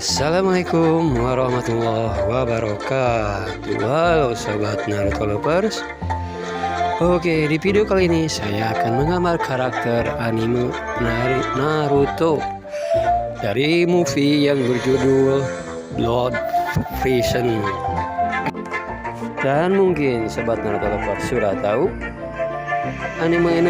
Assalamualaikum warahmatullahi wabarakatuh. Halo sobat Naruto lovers. Oke, di video kali ini saya akan menggambar karakter anime Naruto dari movie yang berjudul Blood Freezing. Dan mungkin sobat Naruto lovers sudah tahu, anime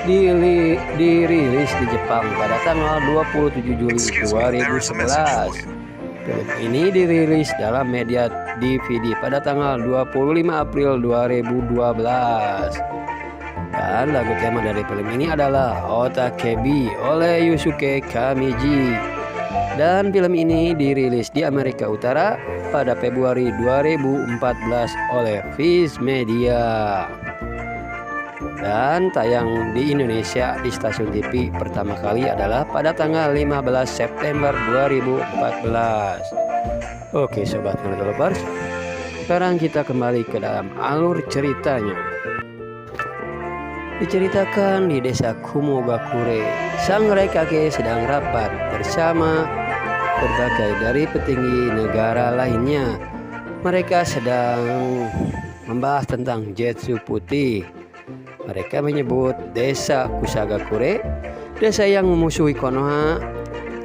ini dirilis di Jepang pada tanggal 27 Juli 2011. Film ini dirilis dalam media DVD pada tanggal 25 April 2012. Dan lagu tema dari film ini adalah Otakebi oleh Yusuke Kamiji. Dan film ini dirilis di Amerika Utara pada Februari 2014 oleh Viz Media. Dan tayang di Indonesia di stasiun TV pertama kali adalah pada tanggal 15 September 2014. Oke sobat Naruto lovers, sekarang kita kembali ke dalam alur ceritanya. Diceritakan di desa Kumogakure, sang Raikage sedang rapat bersama berbagai dari petinggi negara lainnya. Mereka sedang membahas tentang Zetsu Putih. Mereka menyebut desa Kusagakure, desa yang memusuhi Konoha.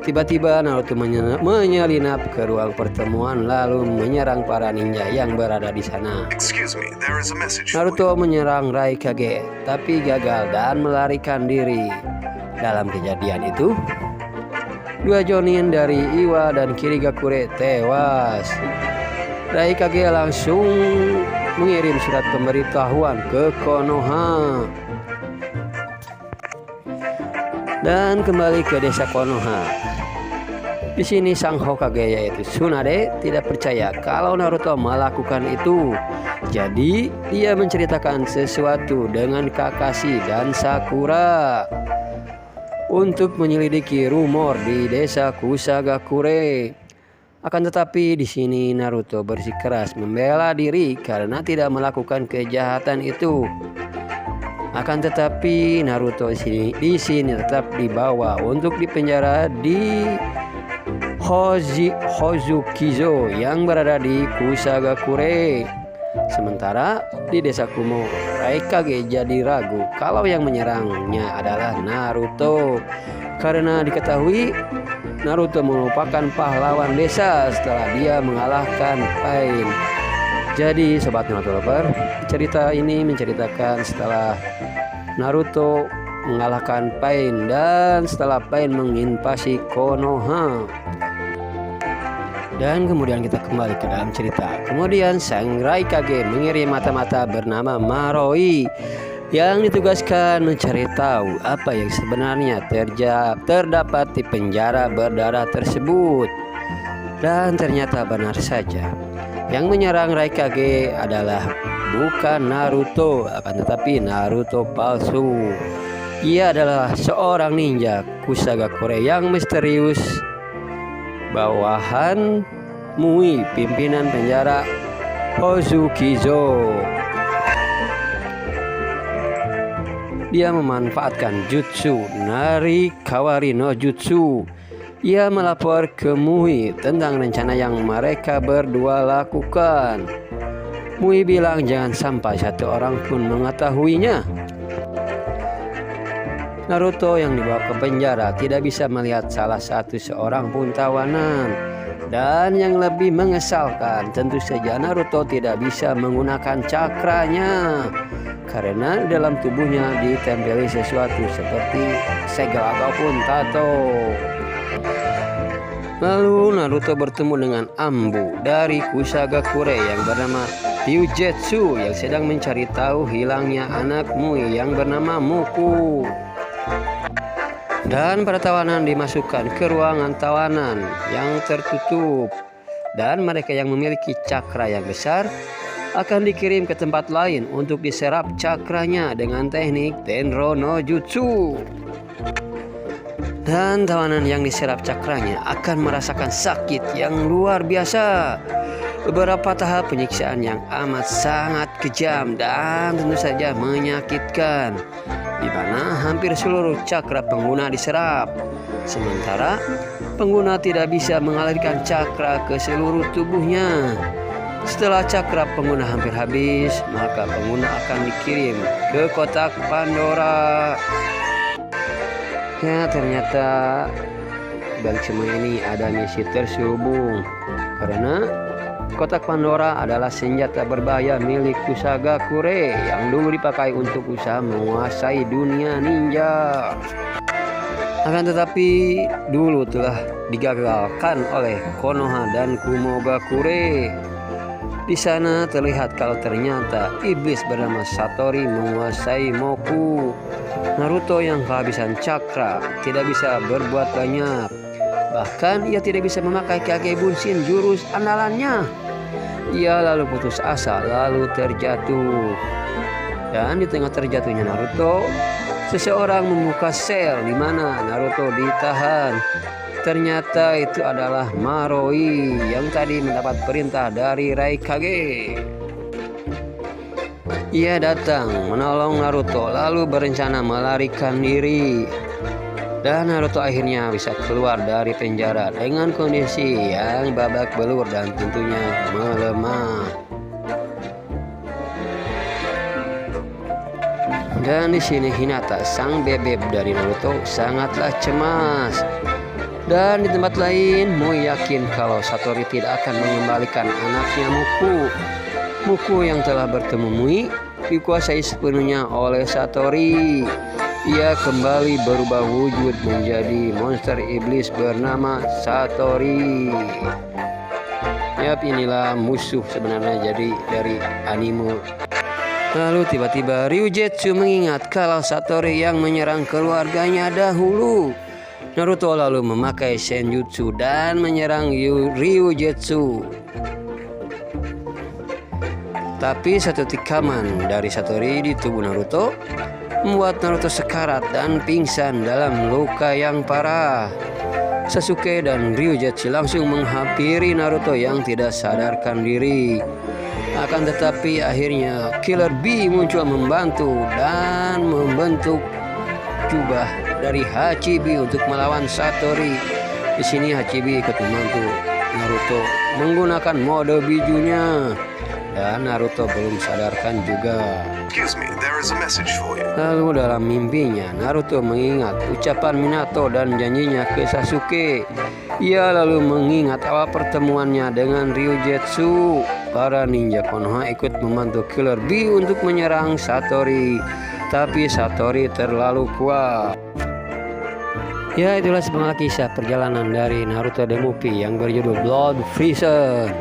Tiba-tiba Naruto menyelinap ke ruang pertemuan lalu menyerang para ninja yang berada di sana. Naruto menyerang Raikage tapi gagal dan melarikan diri. Dalam kejadian itu, dua jonin dari Iwa dan Kirigakure tewas. Raikage langsung mengirim surat pemberitahuan ke Konoha dan kembali ke desa Konoha. Di sini sang Hokage yaitu Tsunade tidak percaya kalau Naruto melakukan itu. Jadi dia menceritakan sesuatu dengan Kakashi dan Sakura untuk menyelidiki rumor di desa Kusagakure. Akan tetapi di sini Naruto bersikeras membela diri karena tidak melakukan kejahatan itu. Akan tetapi Naruto di sini tetap dibawa untuk dipenjara di Hozukizo yang berada di Kusagakure. Sementara di desa Kumo, Raikage jadi ragu kalau yang menyerangnya adalah Naruto karena diketahui Naruto merupakan pahlawan desa setelah dia mengalahkan Pain. Jadi sobat Naruto lover, cerita ini menceritakan setelah Naruto mengalahkan Pain dan setelah Pain menginvasi Konoha. Dan kemudian kita kembali ke dalam cerita. Kemudian sang Raikage mengirim mata-mata bernama Maroi yang ditugaskan mencari tahu apa yang sebenarnya terdapat di penjara berdarah tersebut. Dan ternyata benar saja, yang menyerang Raikage adalah bukan Naruto, akan tetapi Naruto palsu. Ia adalah seorang ninja Kusagakure yang misterius, bawahan Mui, pimpinan penjara Hozukizo. Dia memanfaatkan jutsu Narikawari no Jutsu. Ia melapor ke Mui tentang rencana yang mereka berdua lakukan. Mui bilang jangan sampai satu orang pun mengetahuinya. Naruto yang dibawa ke penjara tidak bisa melihat salah seorang pun tawanan. Dan yang lebih mengesalkan, tentu saja Naruto tidak bisa menggunakan cakranya karena dalam tubuhnya ditempeli sesuatu seperti segel ataupun tato. Lalu Naruto bertemu dengan Ambu dari Kusagakure yang bernama Ryujetsu yang sedang mencari tahu hilangnya anak Mui yang bernama Muku. Dan para tawanan dimasukkan ke ruangan tawanan yang tertutup. Dan mereka yang memiliki cakra yang besar akan dikirim ke tempat lain untuk diserap cakranya dengan teknik Tenro no Jutsu. Dan tawanan yang diserap cakranya akan merasakan sakit yang luar biasa. Beberapa tahap penyiksaan yang amat sangat kejam dan tentu saja menyakitkan. di mana hampir seluruh cakra pengguna diserap. Sementara pengguna tidak bisa mengalirkan cakra ke seluruh tubuhnya. Setelah cakra pengguna hampir habis, maka pengguna akan dikirim ke kotak Pandora. Ya, ternyata balik semua ini ada misi terselubung, karena kotak Pandora adalah senjata berbahaya milik Kusagakure yang dulu dipakai untuk usaha menguasai dunia ninja. Akan tetapi dulu telah digagalkan oleh Konoha dan Kumogakure. Di sana terlihat kalau ternyata iblis bernama Satori menguasai Moku. Naruto yang kehabisan cakra tidak bisa berbuat banyak. Bahkan ia tidak bisa memakai Kage Bunshin, jurus andalannya. Ia lalu putus asa, lalu terjatuh. Dan di tengah terjatuhnya Naruto, seseorang membuka sel di mana Naruto ditahan. Ternyata itu adalah Maroi yang tadi mendapat perintah dari Raikage. Ia datang menolong Naruto lalu berencana melarikan diri. Dan Naruto akhirnya bisa keluar dari penjara dengan kondisi yang babak belur dan tentunya melemah. Dan di sini Hinata, sang bebek dari Naruto, sangatlah cemas. Dan di tempat lain, Moi yakin kalau Satori tidak akan mengembalikan anaknya Muku. Muku yang telah bertemu Moi dikuasai sepenuhnya oleh Satori. Ia kembali berubah wujud menjadi monster iblis bernama Satori. Yap, inilah musuh sebenarnya jadi dari anime. Lalu tiba-tiba Ryujetsu mengingat kalau Satori yang menyerang keluarganya dahulu. Naruto lalu memakai Senjutsu dan menyerang Ryujetsu. Tapi satu tikaman dari Satori di tubuh Naruto membuat Naruto sekarat dan pingsan dalam luka yang parah. Sasuke dan Ryujetsu langsung menghampiri Naruto yang tidak sadarkan diri. Akan tetapi akhirnya Killer Bee muncul membantu dan membentuk jubah dari Hachibi untuk melawan Satori. Di sini Hachibi ikut membantu Naruto menggunakan mode bijunya dan Naruto belum sadarkan juga. Lalu dalam mimpinya Naruto mengingat ucapan Minato dan janjinya ke Sasuke. Ia lalu mengingat awal pertemuannya dengan Ryujetsu. Para ninja Konoha ikut membantu Killer Bee untuk menyerang Satori. Tapi Satori terlalu kuat. Ya, itulah sepenggal kisah perjalanan dari Naruto The Movie yang berjudul Blood Freezer.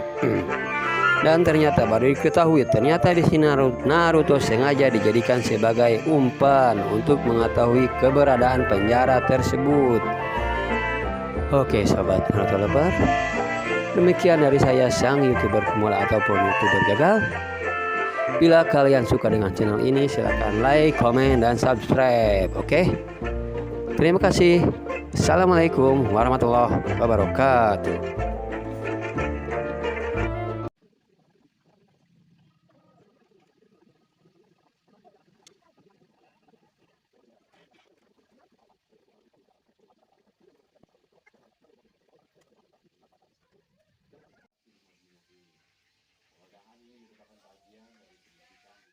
Dan ternyata baru diketahui ternyata di sini Naruto sengaja dijadikan sebagai umpan untuk mengetahui keberadaan penjara tersebut. Oke sobat Naruto Lover, demikian dari saya, sang YouTuber pemula ataupun YouTuber gagal. Bila kalian suka dengan channel ini, silahkan like, komen, dan subscribe. Oke? Terima kasih. Assalamualaikum warahmatullahi wabarakatuh.